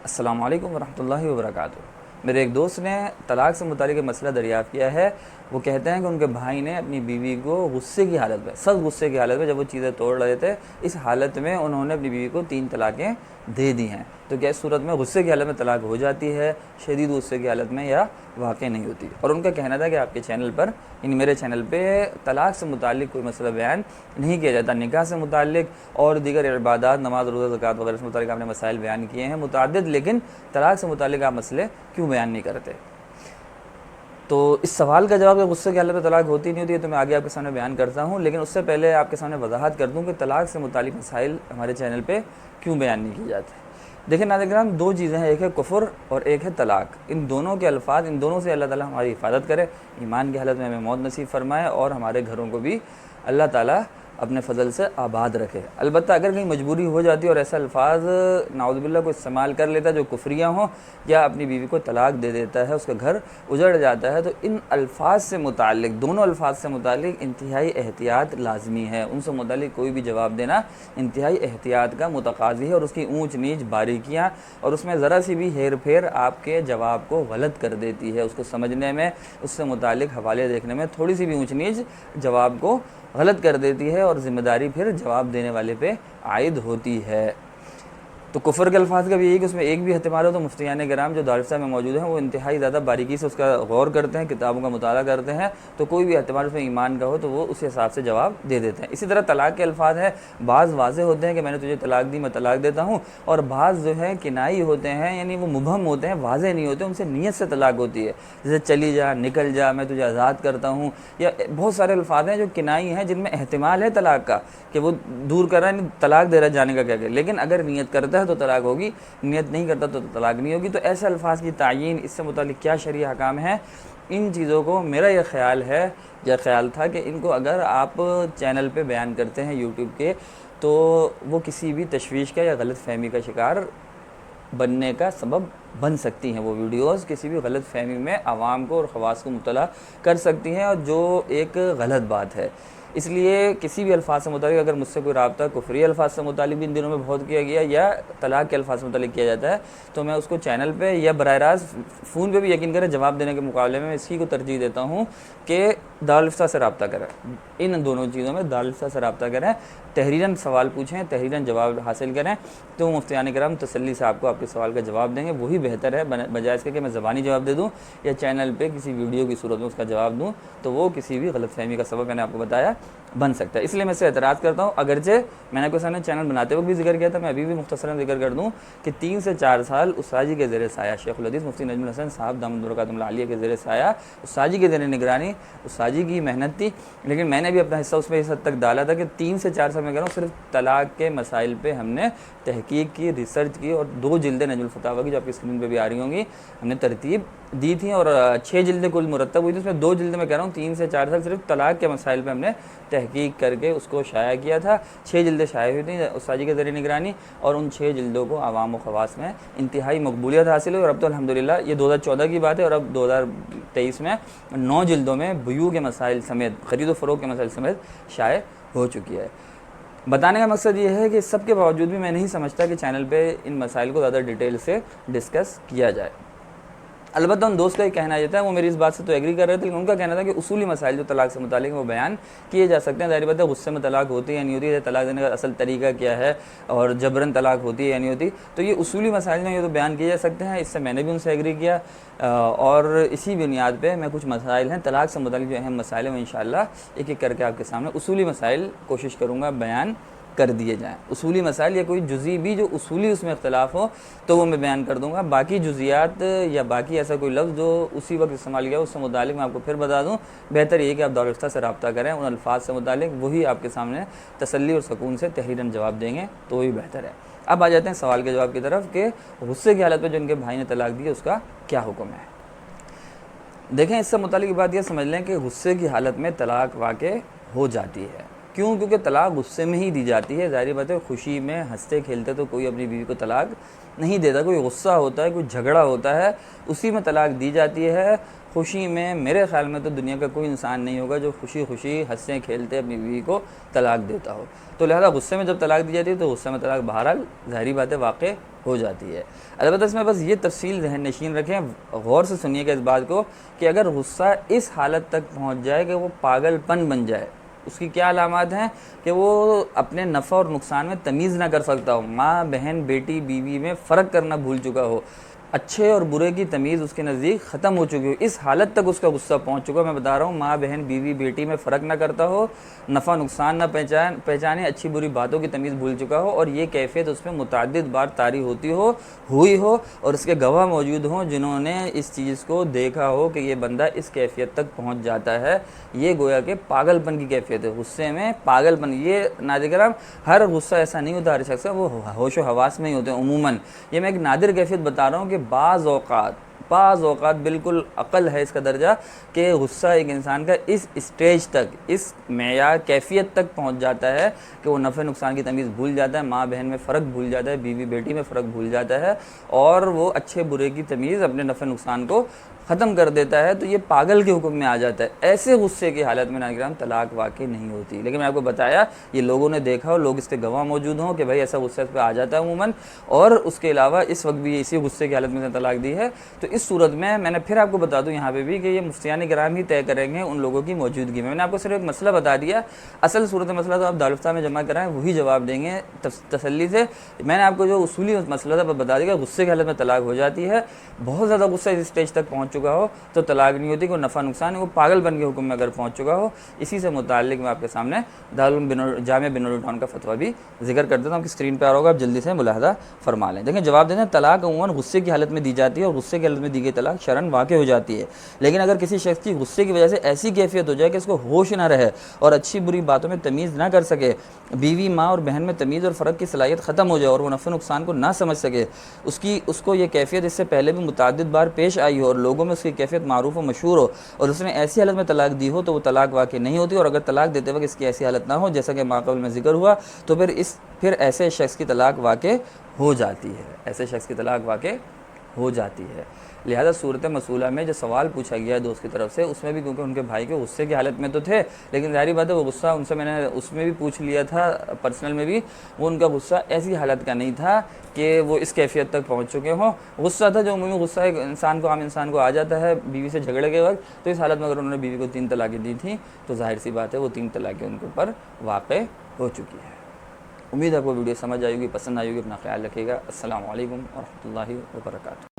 अस्सलामु अलैकुम वरहमतुल्लाहि वबरकातुहू। मेरे एक दोस्त ने तलाक़ से मुतालिक मसला दरियाफ़्त किया है। वो कहते हैं कि उनके भाई ने अपनी बीवी को गुस्से की हालत में, सख्त गुस्से की हालत में, जब वो चीज़ें तोड़ रहे थे, इस हालत में उन्होंने अपनी बीवी को 3 तलाक़ें दे दी हैं। तो क्या इस सूरत में गुस्से की हालत में तलाक़ हो जाती है, शदीद गुस्से की हालत में, या वाक़ई नहीं होती? और उनका कहना था कि आपके चैनल पर, मेरे चैनल पे तलाक़ से मुतालिक कोई मसला बयान नहीं किया जाता। निकाह से मुतालिक और दीगर इबादत, नमाज़, रोज़ा, ज़कात वगैरह से मुतालिक आपने मसाइल बयान किए हैं मुतअद्दिद, लेकिन तलाक़ से मुतालिक आप मसले क्यों बयान नहीं करते? तो इस सवाल का जवाब, गुस्से की हालत में तलाक़ होती नहीं होती है, तो मैं आगे आपके सामने बयान करता हूँ। लेकिन उससे पहले आपके सामने वजाहत कर दूँ कि तलाक़ से मुतालिक मसाइल हमारे चैनल पे क्यों बयान नहीं किए जाते। देखिए नाज़रीन किराम, 2 चीज़ें हैं, एक है कुफ़्र और एक है तलाक़। इन दोनों के अल्फाज, इन दोनों से अल्लाह ताला हमारी हिफाजत करे, ईमान की हालत में हमें मौत नसीब फरमाए और हमारे घरों को भी अल्लाह ताला अपने फ़ज़ल से आबाद रखे। अलबत्ता अगर कहीं मजबूरी हो जाती है और ऐसा अल्फाज नाउज़ुबिल्लाह को इस्तेमाल कर लेता है जो कुफ्रिया हों, या अपनी बीवी को तलाक़ दे देता है, उसका घर उजड़ जाता है, तो इन अल्फाज से मुतालिक, दोनों अल्फाज से मुतालिक इंतहाई एहतियात लाज़मी है। उनसे मुतालिक कोई भी जवाब देना इंतहाई एहतियात का मुतकाज़ी है, और उसकी ऊँच नीच, बारीकियाँ और उसमें ज़रा सी भी हेर फेर आपके जवाब को गलत कर देती है। उसको समझने में, उससे मुतालिक हवाले देखने में थोड़ी सी भी ऊँच नीच जवाब को गलत कर देती है, और ज़िम्मेदारी फिर जवाब देने वाले पे आयद होती है। तो कुफ़र के अल्फाज का भी यही कि उसमें एक भी एहतिमाल हो तो मुफ्तियान किराम जो दारिसा में मौजूद हैं वो इंतहाई ज़्यादा बारीकी से उसका गौर करते हैं, किताबों का मुताला करते हैं, तो कोई भी एहतिमाल उसमें ईमान का हो तो वो उस हिसाब से जवाब दे देते हैं। इसी तरह तलाक़ के अल्फाज हैं, बाज़ वाज़े होते हैं कि मैंने तुझे तलाक़ दी, मैं तलाक़ देता हूँ, और बाज़ जो है किनाई होते हैं, यानी वो मुबहम होते हैं, वाज़े नहीं होते, उनसे नीयत से तलाक़ होती है, जैसे चली जा, निकल जा, मैं तुझे आज़ाद करता हूँ, या बहुत सारे अल्फाज हैं जो किनाई हैं जिनमें एहतिमाल है तलाक़ का, कि वो दूर कर रहा है, तलाक़ दे रहा है जाने का क्या, लेकिन अगर नीयत करता है तो तलाक़ होगी, नियत नहीं करता तो तलाक़ नहीं होगी। तो ऐसे अल्फाज की तायीन, इससे मुतालिक क्या शरई हकाम है, इन चीज़ों को मेरा यह ख्याल है, यह ख्याल था कि इनको अगर आप चैनल पे बयान करते हैं यूट्यूब के, तो वो किसी भी तशवीश का या गलत फ़हमी का शिकार बनने का सबब बन सकती हैं। वो वीडियोज़ किसी भी गलत फ़हमी में आवाम को और ख़वास को मुब्तला कर सकती हैं, और जो एक गलत बात है। इसलिए किसी भी अल्फाज से मुतालिक अगर मुझसे कोई रब्ता कुफरी अल्फाज से मुतालिक भी इन दिनों में बहुत किया गया, या तलाक़ के अल्फाज से मुतालिक किया जाता है, तो मैं उसको चैनल पे या बराह रास्त फ़ोन पे भी यकीन करें जवाब देने के मुकाबले में इसी को तरजीह देता हूँ कि दारुल इफ्ता से रब्ता करें। इन दोनों चीज़ों में दारुल इफ्ता से रब्ता करें, तहरीरन सवाल पूछें, तहरीरन जवाब हासिल करें, तो मुफ्तियान किराम तसल्ली से आपको आपके सवाल का जवाब देंगे। वही बेहतर है बजाय इसके कि मैं ज़बानी जवाब दे दूँ या चैनल पे किसी वीडियो की सूरत में उसका जवाब दूँ, तो वो किसी भी गलतफ़हमी का सबब मैंने आपको बताया बन सकता है। इसलिए मैं इससे एतराज़ करता हूँ। अगरचे मैंने आपके सामने चैनल बनाते वक्त भी जिक्र किया था, मैं अभी भी मुख्तसरन जिक्र कर दूँ कि 3 से 4 साल उस्ताद जी के ज़ेर साया, शेखुल हदीस मुफ्ती नजमुल हसन साहब दामद बरकातुहुल आलिया के ज़ेर साया, उस्ताद जी के ज़ेर निगरानी, उस्ताद जी की मेहनत थी, लेकिन मैंने भी अपना हिस्सा उसमें इस हद तक डाला था कि 3 से 4 साल में कह रहा हूँ सिर्फ तलाक़ के मसाइल पे हमने तहकीक की, रिसर्च की, और 2 जिल्दें नजुल फतावा की जो आपकी स्क्रीन पे भी आ रही होंगी, हमने तरतीब दी थी, और 6 जिल्दें कुल मुरतब हुई थी। उसमें 2 जिल्दें मैं कह रहा हूँ 3 से 4 साल सिर्फ तलाक़ के मसाइल पे हमने तहकीक करके उसको शाया किया था। 6 जिल्दें शाया हुई थी उस्ताद जी के ज़रिए निगरानी, और उन 6 जिल्दों को आवाम व ख़वास में इंतहाई मकबूलियत हासिल हुई, और अब तो अल्हम्दुलिल्लाह ये 2014 की बात है, और अब 2023 में 9 जिल्दों में बुयू के मसाइल समेत, ख़रीद व फ़रोग़ के मसाइल समेत शाये हो चुकी है। बताने का मकसद ये है कि सब के बावजूद भी मैं नहीं समझता कि चैनल पे इन मसाइल को ज़्यादा डिटेल से डिस्कस किया जाए। अलबत्ता उन दोस्त का ये कहना ये था, वो मेरी इस बात से तो एग्री कर रहे थे, लेकिन उनका कहना था कि उसूली मसाइल जो तलाक़ से मुतालिक वो बयान किए जा सकते हैं। ज़ाहिर बात है गुस्से में तलाक़ होती है या नहीं होती है, तलाक़ देने का असल तरीका क्या है, और जबरन तलाक़ होती है या नहीं होती, तो ये उसूली मसाइल जो ये तो बयान किए जा सकते हैं। इससे मैंने भी उनसे एग्री किया, और इसी बुनियाद पर मैं कुछ मसाइल हैं तलाक़ से मुतालिक जो अहम मसाइल हैं वो इंशाअल्लाह एक एक करके आपके सामने उसूली मसाइल कोशिश करूँगा बयान कर दिए जाएँ। उसूली मसाइल या कोई जुज़ी भी जो उसूली उसमें इख्तलाफ हो तो वो मैं बयान कर दूँगा। बाकी जुज़ियात या बाकी ऐसा कोई लफ्ज़ जो उसी वक्त इस्तेमाल किया उससे मुतालिक मैं आपको फिर बता दूँ। बेहतर ये कि आप दारुल इफ्ता से रब्ता करें, उन अल्फाज से मुतालिक वही आपके सामने तसल्ली और सुकून से तहरीरन जवाब देंगे तो वही बेहतर है। अब आ जाते हैं सवाल के जवाब की तरफ कि गुस्से की हालत में जो उनके भाई ने तलाक़ दी उसका क्या हुक्म है। देखें, इससे मुतालिक बात यह समझ लें कि गुस्से की हालत में तलाक़ वाक़े हो जाती है, क्यों? क्योंकि तलाक गुस्से में ही दी जाती है। ज़ाहिर बात है, खुशी में हंसते खेलते तो कोई अपनी बीवी को तलाक नहीं देता, कोई गुस्सा होता है, कोई झगड़ा होता है, उसी में तलाक दी जाती है। खुशी में मेरे ख़्याल में तो दुनिया का कोई इंसान नहीं होगा जो खुशी खुशी हंसते खेलते अपनी बीवी को तलाक देता हो। तो लिहाजा गुस्से में जब तलाक दी जाती है तो गुस्से में तलाक बहरहाल ज़ाहिरी बात है वाक़ हो जाती है। अलबत्ता इसमें बस ये तफसील ज़हन नशीन रखें, गौर से सुनिएगा इस बात को कि अगर गुस्सा इस हालत तक पहुँच जाए कि वो पागलपन बन जाए, उसकी क्या अलामात हैं कि वो अपने नफ़ा और नुकसान में तमीज़ ना कर सकता हो, माँ बहन बेटी बीवी में फ़र्क करना भूल चुका हो, अच्छे और बुरे की तमीज़ उसके नज़दीक ख़त्म हो चुकी हो, इस हालत तक उसका गुस्सा पहुंच चुका है। मैं बता रहा हूँ, माँ बहन बीवी बेटी में फ़र्क ना करता हो, नफ़ा नुकसान ना पहचाने, अच्छी बुरी बातों की तमीज़ भूल चुका हो, और ये कैफियत उसमें मुतअद्दिद बार तारी हुई हो और उसके गवाह मौजूद हों जिन्होंने इस चीज़ को देखा हो कि ये बंदा इस कैफियत तक पहुँच जाता है। ये गोया कि पागलपन की कैफियत है, गुस्से में पागलपन। ये नाज़िर हर गुस्सा ऐसा नहीं होता हर शख्स का, वो होश व हवास में ही होते हैं उमूमन। ये मैं एक नादिर कैफियत बता रहा हूँ कि बाज़ औक़ात बिल्कुल अक़ल है इसका दर्जा कि गुस्सा एक इंसान का इस स्टेज तक, इस मेयार कैफियत तक पहुँच जाता है कि वो नफ़े नुकसान की तमीज़ भूल जाता है, माँ बहन में फ़र्क भूल जाता है, बीवी बेटी में फ़र्क भूल जाता है, और वो अच्छे बुरे की तमीज़ अपने नफ़े नुकसान को ख़त्म कर देता है। तो ये पागल के हुक्म में आ जाता है। ऐसे गुस्से की हालत में नाज़रीन तलाक वाक़ई नहीं होती। लेकिन मैं आपको बताया, ये लोगों ने देखा और लोग इसके गवाह मौजूद हों कि भाई ऐसा गुस्सा इस पर आ जाता है अमूमन, और उसके अलावा इस वक्त भी इसी गुस्से की हालत में तलाक दी है। तो इस सूरत में मैंने फिर आपको बता दूं यहाँ पे भी कि ये मुफ्तियान किराम ही तय करेंगे उन लोगों की मौजूदगी में। मैंने आपको सिर्फ एक मसला बता दिया, असल सूरत मसला तो आप दारुफ्ता में जमा कराएं, वही जवाब देंगे तसल्ली से। मैंने आपको जो उसूली मसला था बता दिया, गुस्से की हालत में तलाक हो जाती है। बहुत ज़्यादा गुस्सा इस स्टेज तक पहुँच चुका हो तो तलाक नहीं होती, कोई नफ़ा नुकसान है, वो पागलपन के हुक्म में अगर पहुँच चुका हो। इसी से मुताल्लिक़ मैं आपके सामने जामिया बिन टाउन का फतवा भी जिक्र कर देता हूँ, आपकी स्क्रीन पर आ रहा होगा, आप जल्दी से मुलाहदा फरमा लें। देखें, जवाब देते हैं, तलाक अमूमन गुस्से की हालत में दी जाती है और गुस्से की हालत में दी गई तलाक शरन वाक़ हो जाती है। लेकिन अगर किसी शख्स की गुस्से की वजह से ऐसी कैफियत हो जाए कि उसको होश ना रहे और अच्छी बुरी बातों में तमीज़ ना कर सके, बीवी माँ और बहन में तमीज़ और फ़र्क की सलाहियत ख़त्म हो जाए और वो नफ़े नुकसान को ना समझ सके, उसको ये कैफियत इससे पहले भी मुतअद्दिद बार पेश आई हो और लोगों में उसकी कैफियत मारूफ़ व मशहूर हो, और उसने ऐसी हालत में तलाक दी हो, तो वो तलाक वाक़ई नहीं होती। और अगर तलाक देते वक्त इसकी ऐसी हालत ना हो जैसा कि माक़बल में ज़िक्र हुआ, तो फिर ऐसे शख्स की तलाक वाक़ई हो जाती है, ऐसे शख्स की तलाक वाक़ई हो जाती है। लिहाजा सूरत मसूला में जो सवाल पूछा गया है दोस्त की तरफ से, उसमें भी क्योंकि उनके भाई के गुस्से की हालत में तो थे, लेकिन ज़ाहिर बात है वो गुस्सा उनसे मैंने उसमें भी पूछ लिया था पर्सनल में भी, वो उनका गुस्सा ऐसी हालत का नहीं था कि वो इस कैफियत तक पहुंच चुके हों। गुस्सा था जो उम्मीद गुस्सा एक आम इंसान को आ जाता है बीवी से झगड़े के वक्त। तो इस हालत में अगर उन्होंने बीवी को 3 तलाक़ें दी थी तो जाहिर सी बात है वो 3 तलाक़ें उनके ऊपर वाक़ई हो चुकी है। उम्मीद है आपको वीडियो समझ आएगी, पसंद आएगी। अपना ख्याल रखिएगा। अस्सलामु अलैकुम व रहमतुल्लाहि व बरकातुहू।